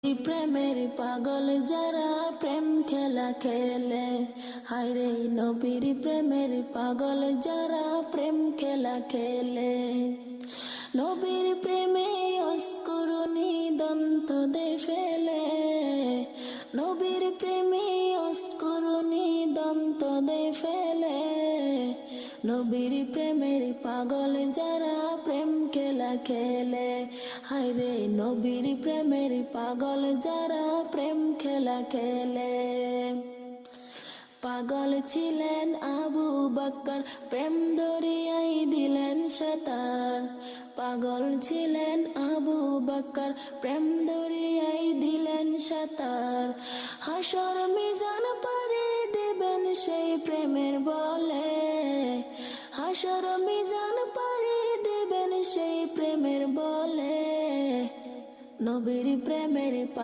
প্রেমের পাগল যারা প্রেম খেলা খেলে, হায়রে নবীর প্রেমের পাগল যারা প্রেম খেলা খেলে। নবীর প্রেমে অস্কুরুনি দন্ত দে ফেলে, নবীর প্রেমে অস্কুরুনি দন্ত দে ফেলে। নবীর প্রেমের পাগল যারা প্রেম খেলা খেলে, হায়রে নবীর প্রেমের পাগল যারা প্রেম খেলা খেলে। পাগল ছিলেন আবু বকর, প্রেম দরিয়ায় দিলেন সাঁতার। পাগল ছিলেন আবু বকর, প্রেম দরিয়ায় দিলেন সাঁতার। হাসর মিজান পারে দেবেন সেই প্রেমের বলে, হাসর মিজান পারে দেবেন সেই প্রেমের বলে। নবীর প্রেমের